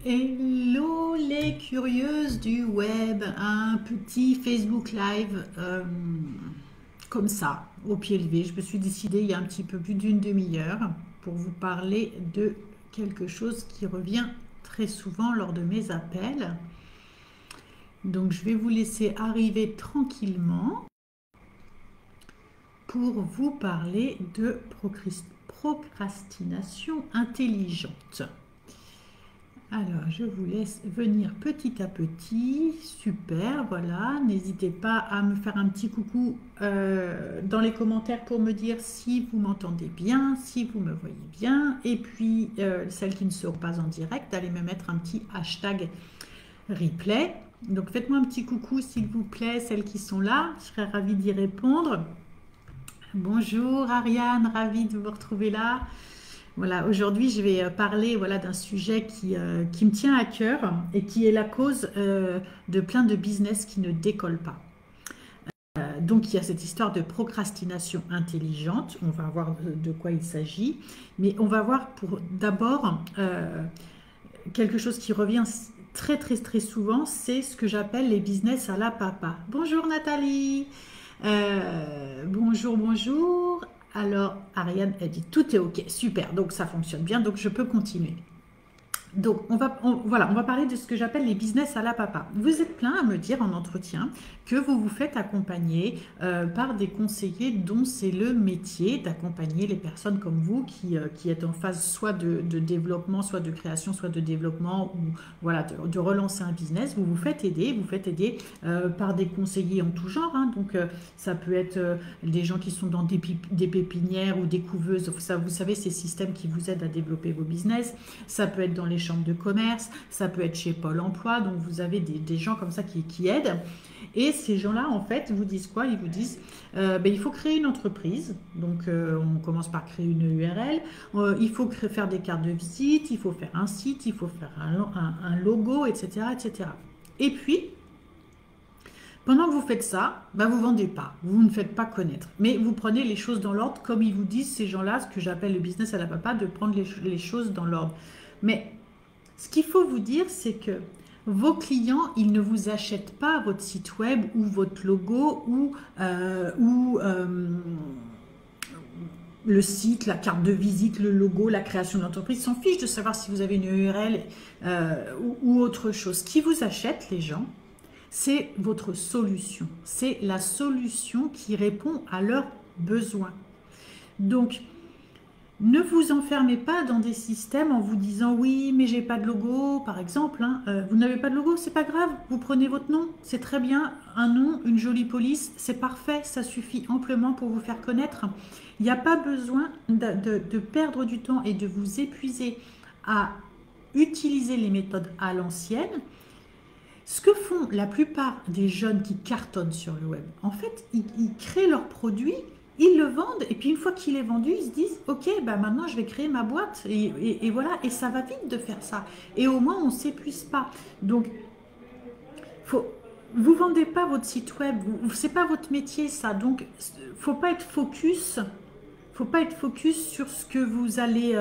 Hello les curieuses du web, un petit Facebook Live comme ça, au pied levé. Je me suis décidée il y a un petit peu plus d'une demi-heure pour vous parler de quelque chose qui revient très souvent lors de mes appels. Donc je vais vous laisser arriver tranquillement pour vous parler de procrastination intelligente. Alors, je vous laisse venir petit à petit. Super, voilà. N'hésitez pas à me faire un petit coucou dans les commentaires pour me dire si vous m'entendez bien, si vous me voyez bien. Et puis, celles qui ne seront pas en direct, allez me mettre un petit hashtag replay. Donc, faites-moi un petit coucou, s'il vous plaît, celles qui sont là. Je serais ravie d'y répondre. Bonjour Ariane, ravie de vous retrouver là. Voilà, aujourd'hui, je vais parler voilà, d'un sujet qui me tient à cœur et qui est la cause de plein de business qui ne décollent pas. Donc, il y a cette histoire de procrastination intelligente. On va voir de quoi il s'agit. Mais on va voir pour d'abord quelque chose qui revient très, très, très souvent. C'est ce que j'appelle les business à la papa. Bonjour Nathalie. Bonjour, bonjour. Alors, Ariane, elle dit tout est OK, super, donc ça fonctionne bien, donc je peux continuer. Donc, voilà, on va parler de ce que j'appelle les business à la papa. Vous êtes plein à me dire en entretien que vous vous faites accompagner par des conseillers dont c'est le métier d'accompagner les personnes comme vous qui êtes en phase soit de développement, soit de création, soit de développement, ou voilà, de relancer un business. Vous vous faites aider par des conseillers en tout genre. Hein. Donc, ça peut être des gens qui sont dans des pépinières ou des couveuses. Ça, vous savez, ces systèmes qui vous aident à développer vos business. Ça peut être dans les chambres de commerce, ça peut être chez Pôle emploi, donc vous avez des gens comme ça qui aident. Et ces gens-là, en fait, vous disent quoi? Ils vous disent, il faut créer une entreprise, donc on commence par créer une URL, il faut faire des cartes de visite, il faut faire un site, il faut faire un logo, etc., etc. Et puis, pendant que vous faites ça, vous ne vendez pas, vous ne faites pas connaître. Mais vous prenez les choses dans l'ordre, comme ils vous disent, ces gens-là, ce que j'appelle le business à la papa, de prendre les choses dans l'ordre. Mais ce qu'il faut vous dire, c'est que vos clients, ils ne vous achètent pas votre site web ou votre logo ou le site, la carte de visite, le logo, la création de l'entreprise. Ils s'en fichent de savoir si vous avez une URL ou autre chose. Ce qui vous achètent, les gens, c'est votre solution. C'est la solution qui répond à leurs besoins. Donc, ne vous enfermez pas dans des systèmes en vous disant oui, mais j'ai pas de logo, par exemple. Hein, vous n'avez pas de logo, c'est pas grave. Vous prenez votre nom, c'est très bien. Un nom, une jolie police, c'est parfait. Ça suffit amplement pour vous faire connaître. Il n'y a pas besoin de perdre du temps et de vous épuiser à utiliser les méthodes à l'ancienne. Ce que font la plupart des jeunes qui cartonnent sur le web, en fait, ils créent leurs produits. Ils le vendent et puis une fois qu'il est vendu, ils se disent ok, maintenant je vais créer ma boîte et voilà, et ça va vite de faire ça. Et au moins on ne s'épuise pas. Donc, vous ne vendez pas votre site web, ce n'est pas votre métier ça. Donc, faut pas être focus. Faut pas être focus sur ce que vous allez,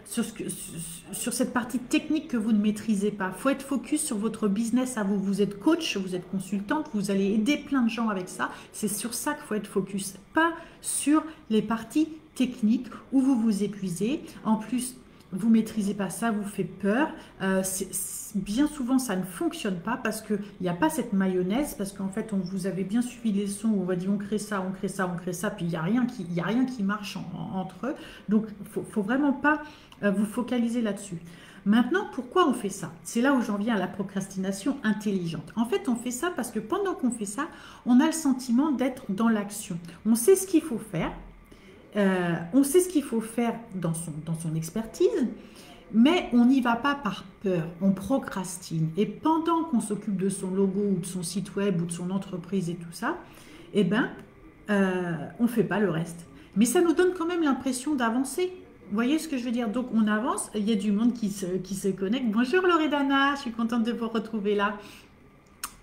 sur cette partie technique que vous ne maîtrisez pas. Faut être focus sur votre business à vous. Vous êtes coach, vous êtes consultante, vous allez aider plein de gens avec ça. C'est sur ça qu'il faut être focus, pas sur les parties techniques où vous vous épuisez. En plus, vous ne maîtrisez pas ça, vous fait peur. Bien souvent, ça ne fonctionne pas parce qu'il n'y a pas cette mayonnaise, parce qu'en fait, vous avez bien suivi les leçons où on va dire on crée ça, on crée ça, on crée ça, puis il n'y a rien qui marche entre eux. Donc, il ne faut vraiment pas vous focaliser là-dessus. Maintenant, pourquoi on fait ça? C'est là où j'en viens à la procrastination intelligente. En fait, on fait ça parce que pendant qu'on fait ça, on a le sentiment d'être dans l'action. On sait ce qu'il faut faire. On sait ce qu'il faut faire dans son expertise, mais on n'y va pas par peur, on procrastine. Et pendant qu'on s'occupe de son logo ou de son site web ou de son entreprise et tout ça, on ne fait pas le reste. Mais ça nous donne quand même l'impression d'avancer. Vous voyez ce que je veux dire? Donc on avance, il y a du monde qui se connecte. Bonjour Loredana, je suis contente de vous retrouver là.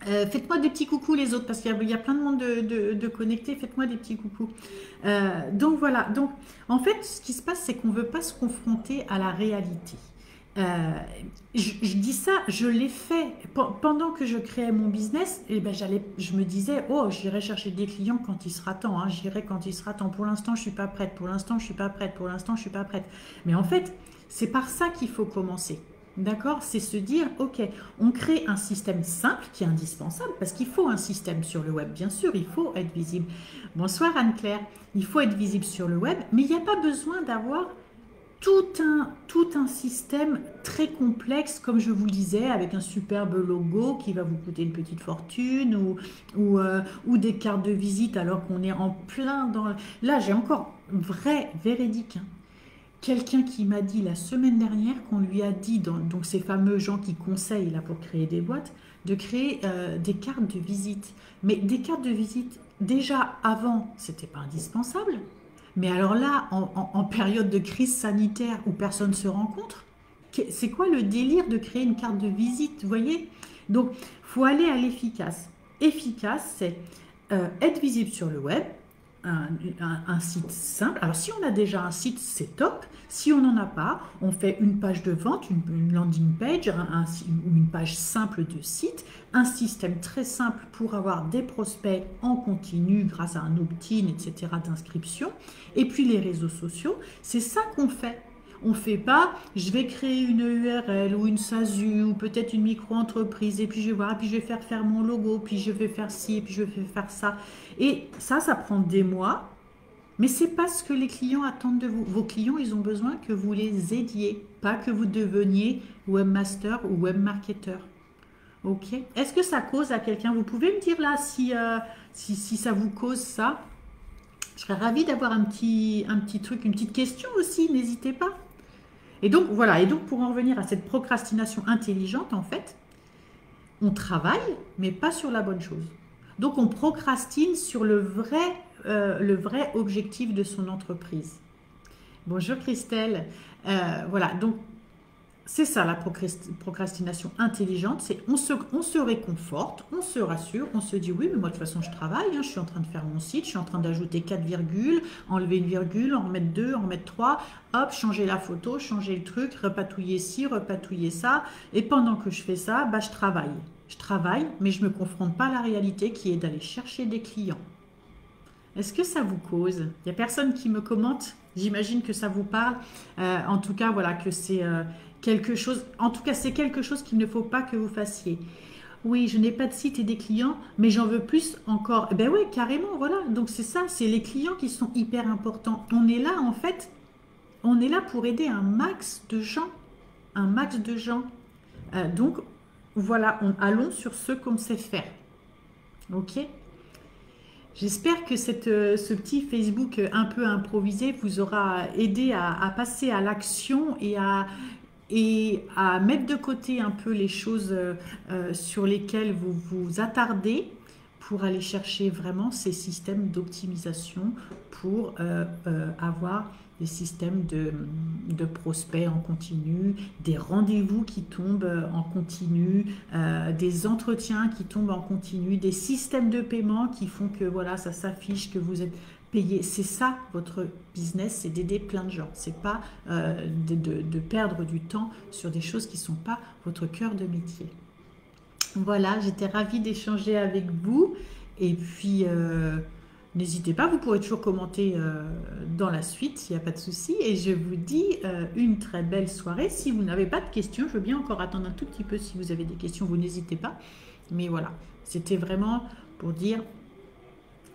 Faites-moi des petits coucous les autres parce qu'il y a plein de monde de connectés, faites-moi des petits coucous. Donc voilà, donc en fait ce qui se passe c'est qu'on ne veut pas se confronter à la réalité. Euh, je dis ça, je l'ai fait pendant que je créais mon business. Et ben je me disais, oh, j'irai chercher des clients quand il sera temps. Hein, j'irai quand il sera temps. Pour l'instant, je suis pas prête. Pour l'instant, je suis pas prête. Pour l'instant, je suis pas prête. Mais en fait, c'est par ça qu'il faut commencer. D'accord? C'est se dire, ok, on crée un système simple qui est indispensable parce qu'il faut un système sur le web. Bien sûr, il faut être visible. Bonsoir Anne-Claire. Il faut être visible sur le web, mais il n'y a pas besoin d'avoir tout un système très complexe, comme je vous le disais, avec un superbe logo qui va vous coûter une petite fortune ou des cartes de visite alors qu'on est en plein dans... Là, j'ai encore vrai, véridique, hein. Quelqu'un qui m'a dit la semaine dernière qu'on lui a dit, donc ces fameux gens qui conseillent là pour créer des boîtes, de créer des cartes de visite. Mais des cartes de visite, déjà avant, c'était pas indispensable. Mais alors là, en période de crise sanitaire où personne ne se rencontre, c'est quoi le délire de créer une carte de visite, vous voyez? Donc, il faut aller à l'efficace. Efficace, c'est être visible sur le web, un site simple. Alors, si on a déjà un site, c'est top. Si on n'en a pas, on fait une page de vente, une landing page, ou une page simple de site, un système très simple pour avoir des prospects en continu grâce à un opt-in, etc., d'inscription. Et puis les réseaux sociaux, c'est ça qu'on fait. On ne fait pas, je vais créer une URL ou une SASU ou peut-être une micro-entreprise et puis je vais voir, puis je vais faire mon logo, puis je vais faire ci, et puis je vais faire ça. Et ça prend des mois, mais c'est pas ce que les clients attendent de vous. Vos clients, ils ont besoin que vous les aidiez, pas que vous deveniez webmaster ou webmarketeur. Ok. Est-ce que ça cause à quelqu'un? Vous pouvez me dire là si ça vous cause ça? Je serais ravie d'avoir un petit truc, une petite question aussi, n'hésitez pas. Et donc, voilà, et donc pour en revenir à cette procrastination intelligente, en fait, on travaille, mais pas sur la bonne chose. Donc, on procrastine sur le vrai objectif de son entreprise. Bonjour Christelle. Voilà, donc c'est ça la procrastination intelligente, c'est on se réconforte, on se rassure, on se dit oui, mais moi de toute façon je travaille, hein, je suis en train de faire mon site, je suis en train d'ajouter 4 virgules, enlever une virgule, en remettre 2, en remettre 3, hop, changer la photo, changer le truc, repatouiller ci, repatouiller ça, et pendant que je fais ça, bah, je travaille. Je travaille, mais je ne me confronte pas à la réalité qui est d'aller chercher des clients. Est-ce que ça vous cause? Il n'y a personne qui me commente. J'imagine que ça vous parle. En tout cas, voilà, que c'est quelque chose. En tout cas, c'est quelque chose qu'il ne faut pas que vous fassiez. Oui, je n'ai pas de site et des clients, mais j'en veux plus encore. Eh ben oui, carrément, voilà. Donc c'est ça, c'est les clients qui sont hyper importants. On est là, en fait, on est là pour aider un max de gens. Un max de gens. Donc, voilà, allons sur ce qu'on sait faire. OK? J'espère que ce petit Facebook un peu improvisé vous aura aidé à passer à l'action et à mettre de côté un peu les choses sur lesquelles vous vous attardez pour aller chercher vraiment ces systèmes d'optimisation pour avoir des systèmes de prospects en continu, des rendez-vous qui tombent en continu, des entretiens qui tombent en continu, des systèmes de paiement qui font que voilà, ça s'affiche que vous êtes payé. C'est ça votre business, c'est d'aider plein de gens. C'est pas de perdre du temps sur des choses qui ne sont pas votre cœur de métier. Voilà, j'étais ravie d'échanger avec vous. Et puis, n'hésitez pas, vous pourrez toujours commenter dans la suite, il n'y a pas de souci. Et je vous dis une très belle soirée. Si vous n'avez pas de questions, je veux bien encore attendre un tout petit peu. Si vous avez des questions, vous n'hésitez pas. Mais voilà, c'était vraiment pour dire,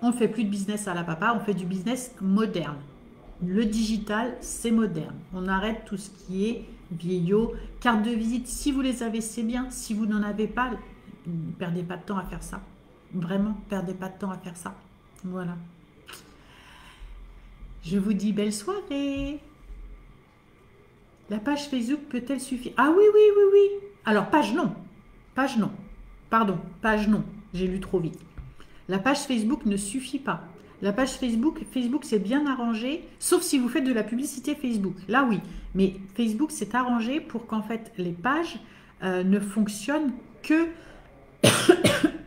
on ne fait plus de business à la papa, on fait du business moderne. Le digital, c'est moderne. On arrête tout ce qui est vieillot. Carte de visite, si vous les avez, c'est bien. Si vous n'en avez pas, ne perdez pas de temps à faire ça. Vraiment, perdez pas de temps à faire ça. Voilà. Je vous dis belle soirée. La page Facebook peut-elle suffire? Ah oui, oui, oui, oui. Alors, page non. Page non. Pardon, page non. J'ai lu trop vite. La page Facebook ne suffit pas. La page Facebook c'est bien arrangé, sauf si vous faites de la publicité Facebook. Là, oui. Mais Facebook, c'est arrangé pour qu'en fait, les pages ne fonctionnent que,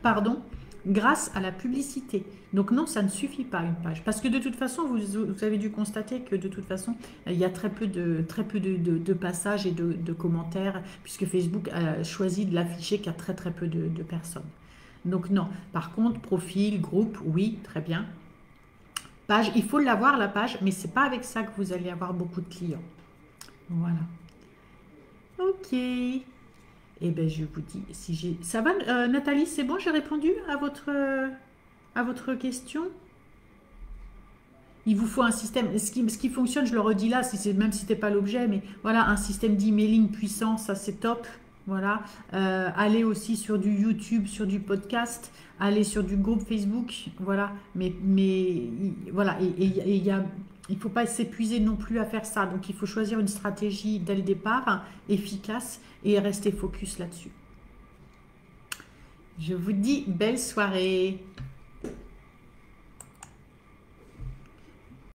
pardon, grâce à la publicité. Donc non, ça ne suffit pas une page. Parce que de toute façon, vous avez dû constater que de toute façon, il y a très peu de passages et de commentaires, puisque Facebook a choisi de l'afficher qu'à très peu de personnes. Donc non. Par contre, profil, groupe, oui, très bien. Page, il faut l'avoir la page, mais c'est pas avec ça que vous allez avoir beaucoup de clients. Voilà. Ok. Eh bien, je vous dis, si j'ai... Ça va, Nathalie, c'est bon, j'ai répondu à votre question. Il vous faut un système, ce qui fonctionne, je le redis là, même si ce n'était pas l'objet, mais voilà, un système d'emailing puissant, ça c'est top. Voilà. Allez aussi sur du YouTube, sur du podcast, allez sur du groupe Facebook, voilà. Voilà, il ne faut pas s'épuiser non plus à faire ça. Donc il faut choisir une stratégie dès le départ, hein, efficace, et rester focus là-dessus. Je vous dis belle soirée.